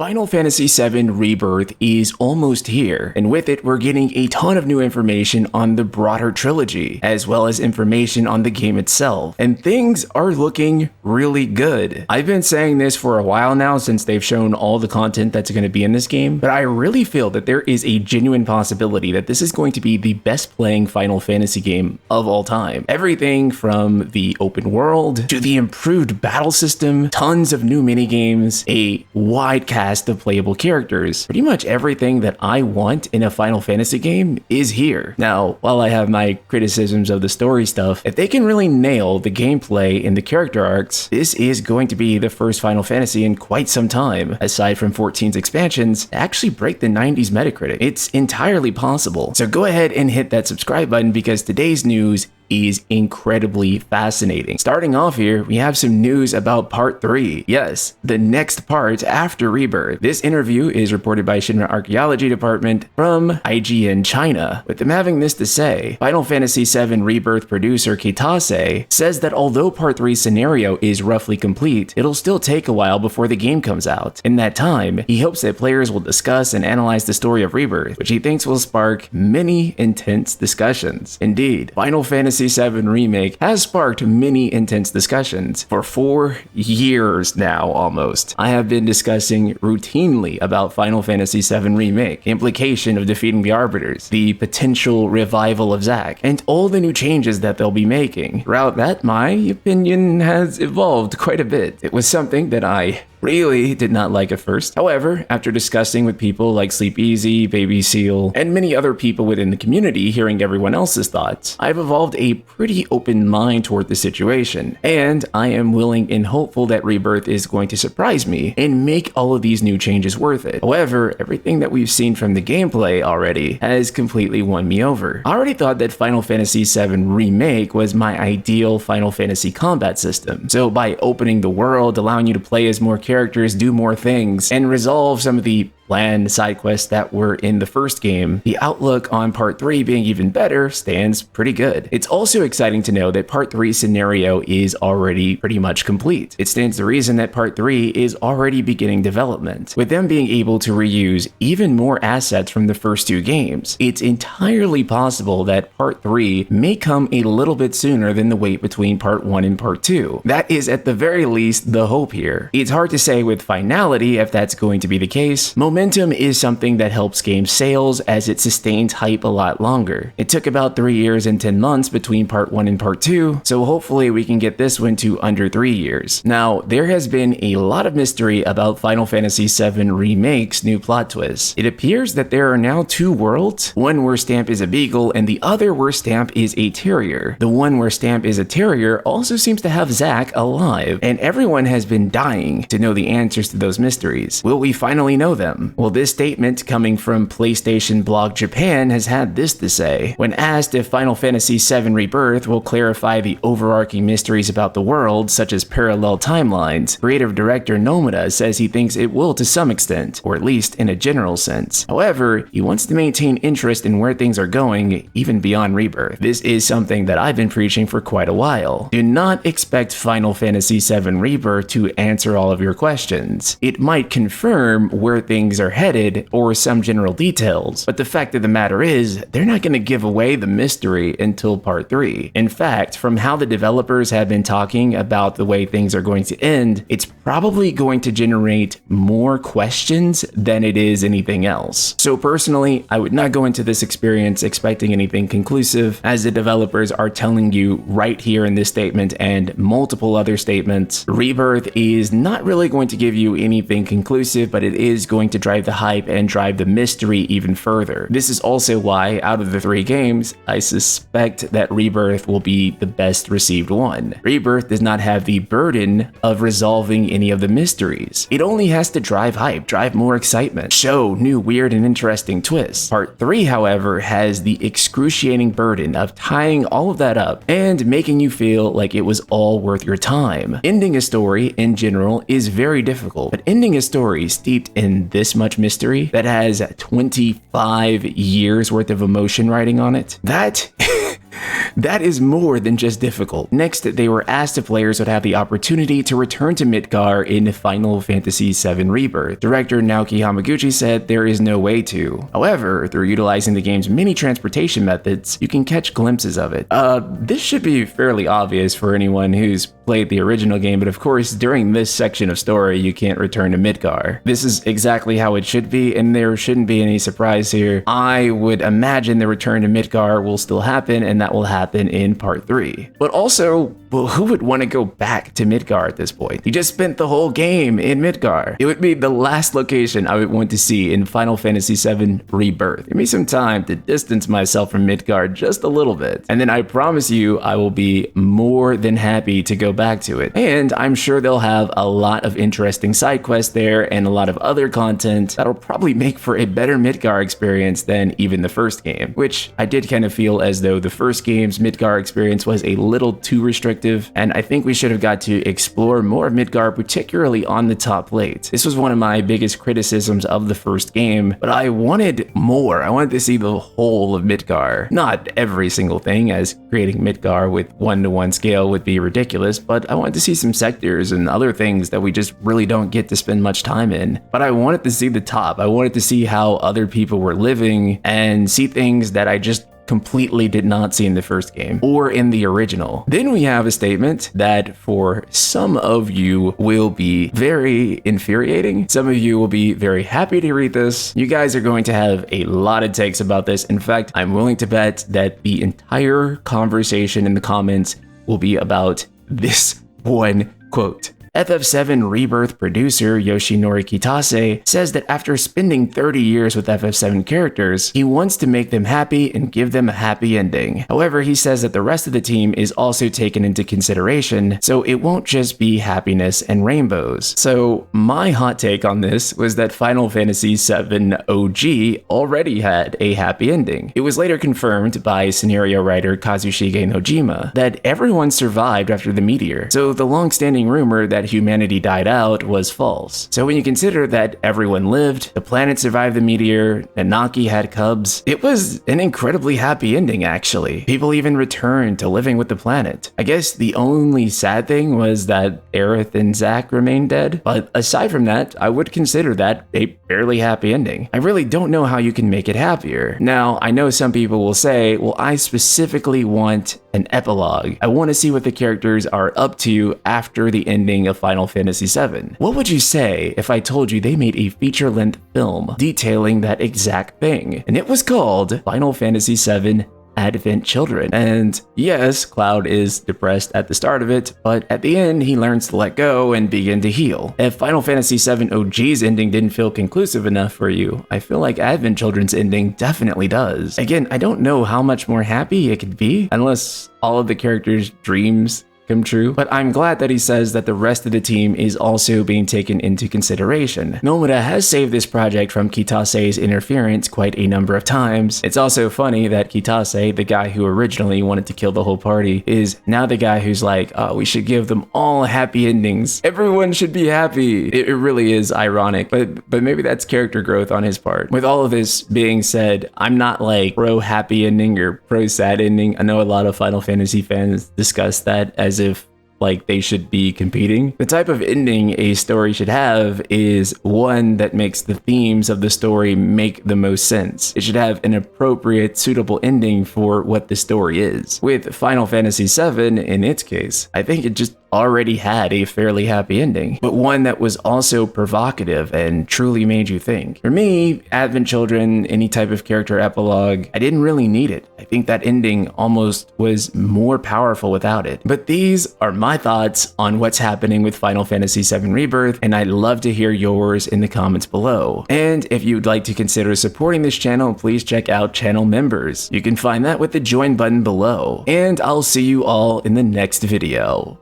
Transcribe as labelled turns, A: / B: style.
A: Final Fantasy VII Rebirth is almost here, and with it we're getting a ton of new information on the broader trilogy, as well as information on the game itself, and things are looking really good. I've been saying this for a while now since they've shown all the content that's going to be in this game, but I really feel that there is a genuine possibility that this is going to be the best playing Final Fantasy game of all time. Everything from the open world to the improved battle system, tons of new minigames, a wide cast of playable characters. Pretty much everything that I want in a Final Fantasy game is here. Now, while I have my criticisms of the story stuff, if they can really nail the gameplay and the character arcs, this is going to be the first Final Fantasy in quite some time, aside from 14's expansions, to actually break the 90s Metacritic. It's entirely possible. So go ahead and hit that subscribe button because today's news is incredibly fascinating. Starting off here, we have some news about Part 3. Yes, the next part after Rebirth. This interview is reported by Shinra Archaeology Department from IGN China, with them having this to say. Final Fantasy VII Rebirth producer Kitase says that although Part 3 scenario is roughly complete, it'll still take a while before the game comes out. In that time, he hopes that players will discuss and analyze the story of Rebirth, which he thinks will spark many intense discussions. Indeed, Final Fantasy VII Remake has sparked many intense discussions for 4 years now almost. I have been discussing routinely about Final Fantasy VII Remake, the implication of defeating the Arbiters, the potential revival of Zack, and all the new changes that they'll be making. Throughout that, my opinion has evolved quite a bit. It was something that I really did not like at first. However, after discussing with people like Sleep Easy, Baby Seal, and many other people within the community, hearing everyone else's thoughts, I've evolved a pretty open mind toward the situation, and I am willing and hopeful that Rebirth is going to surprise me and make all of these new changes worth it. However, everything that we've seen from the gameplay already has completely won me over. I already thought that Final Fantasy VII Remake was my ideal Final Fantasy combat system, so by opening the world, allowing you to play as more characters, do more things, and resolve some of the planned side quests that were in the first game, the outlook on Part 3 being even better stands pretty good. It's also exciting to know that Part 3 scenario is already pretty much complete. It stands to reason that Part 3 is already beginning development. With them being able to reuse even more assets from the first 2 games, it's entirely possible that Part 3 may come a little bit sooner than the wait between Part 1 and Part 2. That is at the very least the hope here. It's hard to say with finality if that's going to be the case. Momentum is something that helps game sales as it sustains hype a lot longer. It took about 3 years and 10 months between Part 1 and Part 2, so hopefully we can get this one to under 3 years. Now, there has been a lot of mystery about Final Fantasy VII Remake's new plot twist. It appears that there are now 2 worlds, one where Stamp is a beagle and the other where Stamp is a terrier. The one where Stamp is a terrier also seems to have Zack alive, and everyone has been dying to know the answers to those mysteries. Will we finally know them? Well, this statement coming from PlayStation Blog Japan has had this to say. When asked if Final Fantasy VII Rebirth will clarify the overarching mysteries about the world, such as parallel timelines, creative director Nomura says he thinks it will to some extent, or at least in a general sense. However, he wants to maintain interest in where things are going, even beyond Rebirth. This is something that I've been preaching for quite a while. Do not expect Final Fantasy VII Rebirth to answer all of your questions. It might confirm where things are headed or some general details, but the fact of the matter is they're not going to give away the mystery until Part 3. In fact, from how the developers have been talking about the way things are going to end, it's probably going to generate more questions than it is anything else. So personally, I would not go into this experience expecting anything conclusive, as the developers are telling you right here in this statement and multiple other statements. Rebirth is not really going to give you anything conclusive, but it is going to drive the hype and drive the mystery even further. This is also why, out of the 3 games, I suspect that Rebirth will be the best received one. Rebirth does not have the burden of resolving any of the mysteries. It only has to drive hype, drive more excitement, show new weird and interesting twists. Part 3, however, has the excruciating burden of tying all of that up and making you feel like it was all worth your time. Ending a story in general is very difficult, but ending a story steeped in this much mystery that has 25 years worth of emotion riding on it, that That is more than just difficult. Next, they were asked if players would have the opportunity to return to Midgar in Final Fantasy VII Rebirth. Director Naoki Hamaguchi said there is no way to. However, through utilizing the game's many transportation methods, you can catch glimpses of it. This should be fairly obvious for anyone who's played the original game, but of course, during this section of story, you can't return to Midgar. This is exactly how it should be, and there shouldn't be any surprise here. I would imagine the return to Midgar will still happen, and that will happen in Part 3. But also, well, who would want to go back to Midgar at this point? You just spent the whole game in Midgar. It would be the last location I would want to see in Final Fantasy VII Rebirth. Give me some time to distance myself from Midgar just a little bit, and then I promise you I will be more than happy to go back to it. And I'm sure they'll have a lot of interesting side quests there and a lot of other content that'll probably make for a better Midgar experience than even the first game, which I did kind of feel as though the first game's Midgar experience was a little too restrictive, and I think we should have got to explore more of Midgar, particularly on the top plate. This was one of my biggest criticisms of the first game, but I wanted more. I wanted to see the whole of Midgar. Not every single thing, as creating Midgar with 1-to-1 scale would be ridiculous, but I wanted to see some sectors and other things that we just really don't get to spend much time in. But I wanted to see the top. I wanted to see how other people were living and see things that I just completely did not see in the first game or in the original. Then we have a statement that for some of you will be very infuriating. Some of you will be very happy to read this. You guys are going to have a lot of takes about this. In fact, I'm willing to bet that the entire conversation in the comments will be about this one quote. FF7 Rebirth producer Yoshinori Kitase says that after spending 30 years with FF7 characters, he wants to make them happy and give them a happy ending. However, he says that the rest of the team is also taken into consideration, so it won't just be happiness and rainbows. So my hot take on this was that Final Fantasy VII OG already had a happy ending. It was later confirmed by scenario writer Kazushige Nojima that everyone survived after the meteor, so the long-standing rumor that humanity died out was false. So when you consider that everyone lived, the planet survived the meteor, Nanaki had cubs, it was an incredibly happy ending actually. People even returned to living with the planet. I guess the only sad thing was that Aerith and Zack remained dead, but aside from that, I would consider that a fairly happy ending. I really don't know how you can make it happier. Now, I know some people will say, well, I specifically want an epilogue. I want to see what the characters are up to after the ending of Final Fantasy VII. What would you say if I told you they made a feature-length film detailing that exact thing? And it was called Final Fantasy VII Advent Children. And yes, Cloud is depressed at the start of it, but at the end, he learns to let go and begin to heal. If Final Fantasy VII OG's ending didn't feel conclusive enough for you, I feel like Advent Children's ending definitely does. Again, I don't know how much more happy it could be, unless all of the characters' dreams come true, but I'm glad that he says that the rest of the team is also being taken into consideration. Nomura has saved this project from Kitase's interference quite a number of times. It's also funny that Kitase, the guy who originally wanted to kill the whole party, is now the guy who's like, oh, we should give them all happy endings. Everyone should be happy. It really is ironic, but maybe that's character growth on his part. With all of this being said, I'm not like pro happy ending or pro sad ending. I know a lot of Final Fantasy fans discuss that as if like they should be competing. The type of ending a story should have is one that makes the themes of the story make the most sense. It should have an appropriate, suitable ending for what the story is. With Final Fantasy VII, in its case, I think it just already had a fairly happy ending, but one that was also provocative and truly made you think. For me, Advent Children, any type of character epilogue, I didn't really need it. I think that ending almost was more powerful without it. But these are my thoughts on what's happening with Final Fantasy VII Rebirth, and I'd love to hear yours in the comments below. And if you'd like to consider supporting this channel, please check out channel members. You can find that with the join button below. And I'll see you all in the next video.